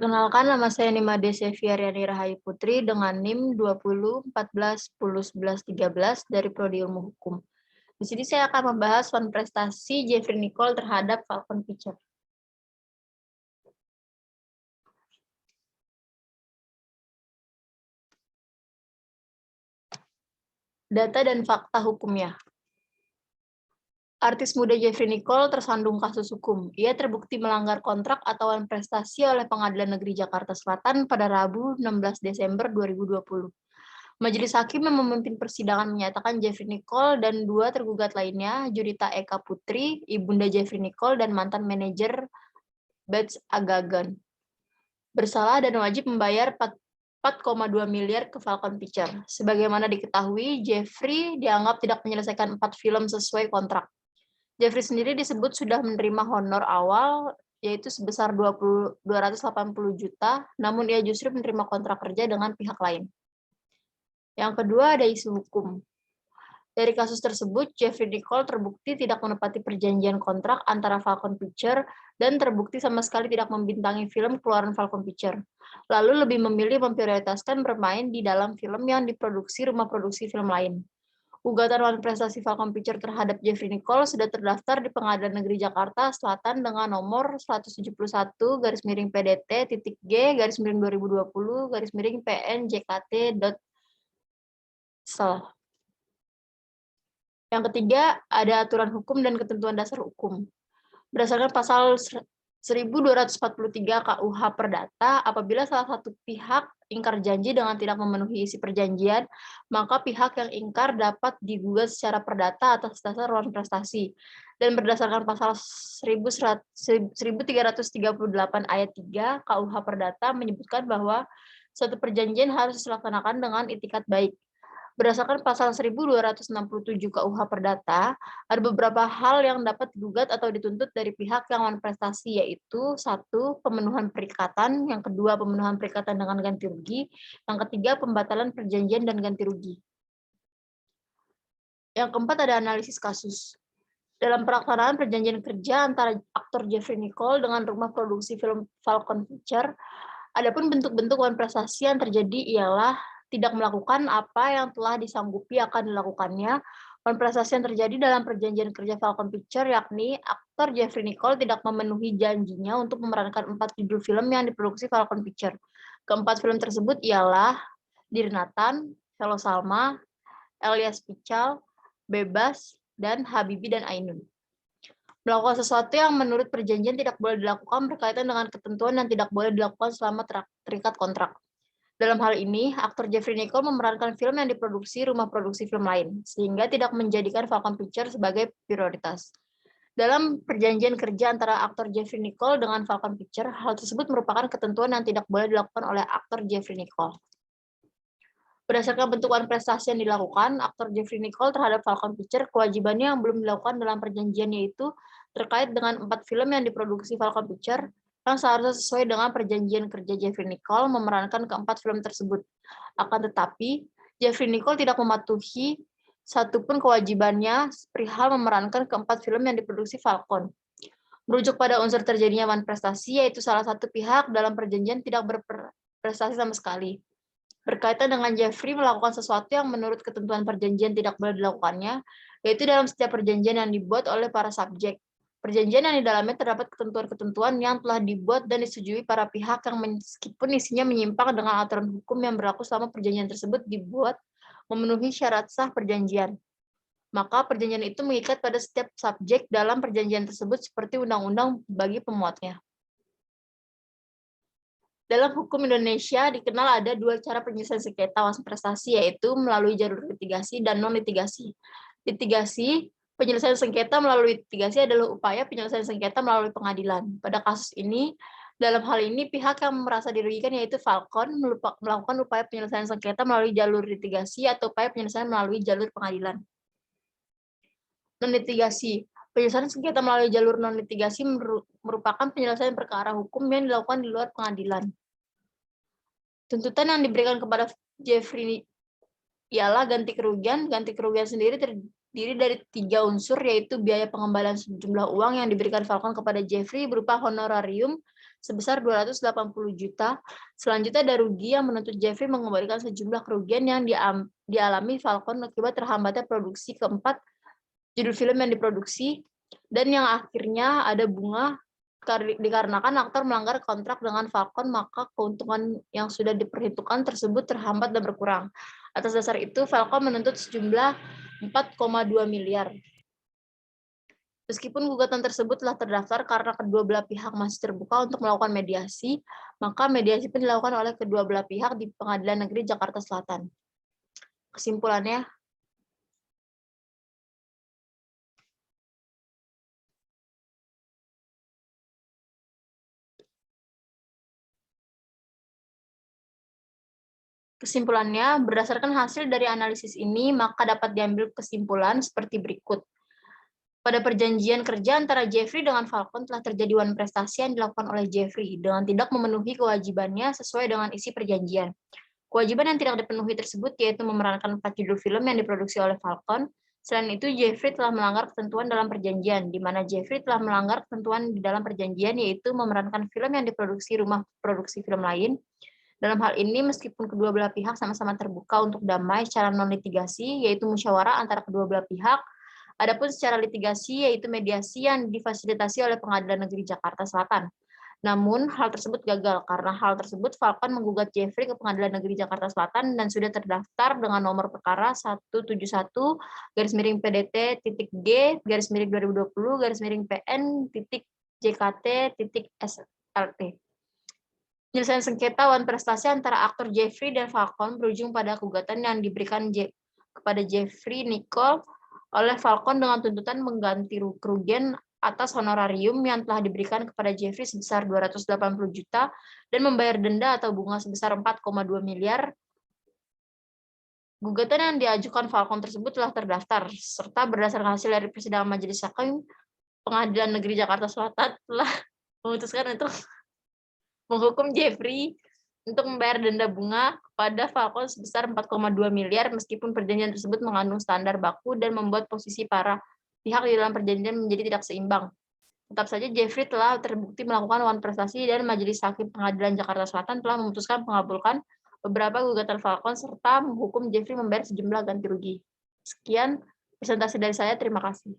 Kenalkan, nama saya Nimade Seviariani Rahayu Putri dengan NIM 2014101113 dari Prodi Ilmu Hukum. Di sini saya akan membahas prestasi Jeffrey Nicole terhadap Falcon Picture. Data dan fakta hukumnya. Artis muda Jeffrey Nicole tersandung kasus hukum. Ia terbukti melanggar kontrak atau prestasi oleh Pengadilan Negeri Jakarta Selatan pada Rabu 16 Desember 2020. Majelis Hakim yang memimpin persidangan menyatakan Jeffrey Nicole dan dua tergugat lainnya, Judita Eka Putri, ibunda Jeffrey Nicole, dan mantan manajer Bets Agagan, bersalah dan wajib membayar 4,2 miliar ke Falcon Picture. Sebagaimana diketahui, Jeffrey dianggap tidak menyelesaikan 4 film sesuai kontrak. Jeffrey sendiri disebut sudah menerima honor awal, yaitu sebesar 280 juta, namun ia justru menerima kontrak kerja dengan pihak lain. Yang kedua ada isu hukum. Dari kasus tersebut, Jeffrey Nicole terbukti tidak menepati perjanjian kontrak antara Falcon Picture dan terbukti sama sekali tidak membintangi film keluaran Falcon Picture. Lalu lebih memilih memprioritaskan bermain di dalam film yang diproduksi rumah produksi film lain. Gugatan prestasi Falcon Picture terhadap Jeffrey Nicole sudah terdaftar di Pengadilan Negeri Jakarta Selatan dengan nomor 171-PDT-G/2020-PNJKT.sel. Yang ketiga, ada aturan hukum dan ketentuan dasar hukum. Berdasarkan pasal 1243 KUH Perdata, apabila salah satu pihak ingkar janji dengan tidak memenuhi isi perjanjian, maka pihak yang ingkar dapat digugat secara perdata atas dasar prestasi. Dan berdasarkan pasal 1338 ayat 3 KUH Perdata menyebutkan bahwa suatu perjanjian harus dilaksanakan dengan itikat baik. Berdasarkan pasal 1267 KUH Perdata, ada beberapa hal yang dapat digugat atau dituntut dari pihak yang prestasi, yaitu 1. Pemenuhan perikatan, yang kedua pemenuhan perikatan dengan ganti rugi, yang ketiga pembatalan perjanjian dan ganti rugi. Yang keempat ada analisis kasus. Dalam pelaksanaan perjanjian kerja antara aktor Jeffrey Nicole dengan rumah produksi film Falcon Picture, adapun bentuk-bentuk prestasi yang terjadi ialah tidak melakukan apa yang telah disanggupi akan dilakukannya. Prestasi yang terjadi dalam perjanjian kerja Falcon Picture, yakni aktor Jeffrey Nicole tidak memenuhi janjinya untuk memerankan 4 judul film yang diproduksi Falcon Picture. Keempat film tersebut ialah Dear Nathan, Hello Salma, Elias Pical, Bebas, dan Habibi dan Ainun. Melakukan sesuatu yang menurut perjanjian tidak boleh dilakukan berkaitan dengan ketentuan yang tidak boleh dilakukan selama terikat kontrak. Dalam hal ini, aktor Jeffrey Nicole memerankan film yang diproduksi rumah produksi film lain, sehingga tidak menjadikan Falcon Picture sebagai prioritas. Dalam perjanjian kerja antara aktor Jeffrey Nicole dengan Falcon Picture, hal tersebut merupakan ketentuan yang tidak boleh dilakukan oleh aktor Jeffrey Nicole. Berdasarkan bentuk prestasi yang dilakukan, aktor Jeffrey Nicole terhadap Falcon Picture, kewajibannya yang belum dilakukan dalam perjanjian yaitu terkait dengan 4 film yang diproduksi Falcon Picture, yang seharusnya sesuai dengan perjanjian kerja Jeffrey Nicole memerankan keempat film tersebut. Akan tetapi, Jeffrey Nicole tidak mematuhi satupun kewajibannya perihal memerankan keempat film yang diproduksi Falcon. Merujuk pada unsur terjadinya prestasi, yaitu salah satu pihak dalam perjanjian tidak berprestasi sama sekali. Berkaitan dengan Jeffrey melakukan sesuatu yang menurut ketentuan perjanjian tidak boleh dilakukannya, yaitu dalam setiap perjanjian yang dibuat oleh para subjek. Perjanjian yang di dalamnya terdapat ketentuan-ketentuan yang telah dibuat dan disetujui para pihak yang meskipun isinya menyimpang dengan aturan hukum yang berlaku selama perjanjian tersebut dibuat memenuhi syarat sah perjanjian. Maka perjanjian itu mengikat pada setiap subjek dalam perjanjian tersebut seperti undang-undang bagi pemuatnya. Dalam hukum Indonesia dikenal ada dua cara penyelesaian sengketa prestasi, yaitu melalui jalur litigasi dan non-litigasi. Litigasi, penyelesaian sengketa melalui litigasi adalah upaya penyelesaian sengketa melalui pengadilan. Pada kasus ini, dalam hal ini pihak yang merasa dirugikan yaitu Falcon melakukan upaya penyelesaian sengketa melalui jalur litigasi atau upaya penyelesaian melalui jalur pengadilan. Non-litigasi, penyelesaian sengketa melalui jalur non-litigasi merupakan penyelesaian perkara hukum yang dilakukan di luar pengadilan. Tuntutan yang diberikan kepada Jeffrey ialah ganti kerugian. Ganti kerugian sendiri terdiri dari 3 unsur, yaitu biaya pengembalian sejumlah uang yang diberikan Falcon kepada Jeffrey berupa honorarium sebesar 280 juta. Selanjutnya ada rugi yang menuntut Jeffrey mengembalikan sejumlah kerugian yang dialami Falcon akibat terhambatnya produksi keempat judul film yang diproduksi, dan yang akhirnya ada bunga dikarenakan aktor melanggar kontrak dengan Falcon, maka keuntungan yang sudah diperhitungkan tersebut terhambat dan berkurang. Atas dasar itu, Falcon menuntut sejumlah 4,2 miliar. Meskipun gugatan tersebut telah terdaftar karena kedua belah pihak masih terbuka untuk melakukan mediasi, maka mediasi pun dilakukan oleh kedua belah pihak di Pengadilan Negeri Jakarta Selatan. Kesimpulannya, berdasarkan hasil dari analisis ini, maka dapat diambil kesimpulan seperti berikut. Pada perjanjian kerja antara Jeffrey dengan Falcon telah terjadi wan prestasi yang dilakukan oleh Jeffrey dengan tidak memenuhi kewajibannya sesuai dengan isi perjanjian. Kewajiban yang tidak dipenuhi tersebut yaitu memerankan 4 judul film yang diproduksi oleh Falcon. Selain itu, Jeffrey telah melanggar ketentuan dalam perjanjian, di mana Jeffrey telah melanggar ketentuan di dalam perjanjian yaitu memerankan film yang diproduksi rumah produksi film lain. Dalam hal ini, meskipun kedua belah pihak sama-sama terbuka untuk damai secara non-litigasi, yaitu musyawarah antara kedua belah pihak, adapun secara litigasi, yaitu mediasi yang difasilitasi oleh Pengadilan Negeri Jakarta Selatan. Namun, hal tersebut gagal. Karena hal tersebut, Falcon menggugat Jeffrey ke Pengadilan Negeri Jakarta Selatan dan sudah terdaftar dengan nomor perkara 171-2020-PN-JKT-SLT. Penyelesaian sengketa wan prestasi antara aktor Jeffrey dan Falcon berujung pada gugatan yang diberikan kepada Jeffrey Nicole oleh Falcon dengan tuntutan mengganti kerugian atas honorarium yang telah diberikan kepada Jeffrey sebesar 280 juta dan membayar denda atau bunga sebesar 4,2 miliar. Gugatan yang diajukan Falcon tersebut telah terdaftar, serta berdasarkan hasil dari persidangan Majelis Hakim, Pengadilan Negeri Jakarta Selatan telah memutuskan untuk menghukum Jeffrey untuk membayar denda bunga kepada Falcon sebesar 4,2 miliar meskipun perjanjian tersebut mengandung standar baku dan membuat posisi para pihak di dalam perjanjian menjadi tidak seimbang. Tetap saja Jeffrey telah terbukti melakukan wan prestasi dan Majelis Hakim Pengadilan Jakarta Selatan telah memutuskan mengabulkan beberapa gugatan Falcon serta menghukum Jeffrey membayar sejumlah ganti rugi. Sekian presentasi dari saya, terima kasih.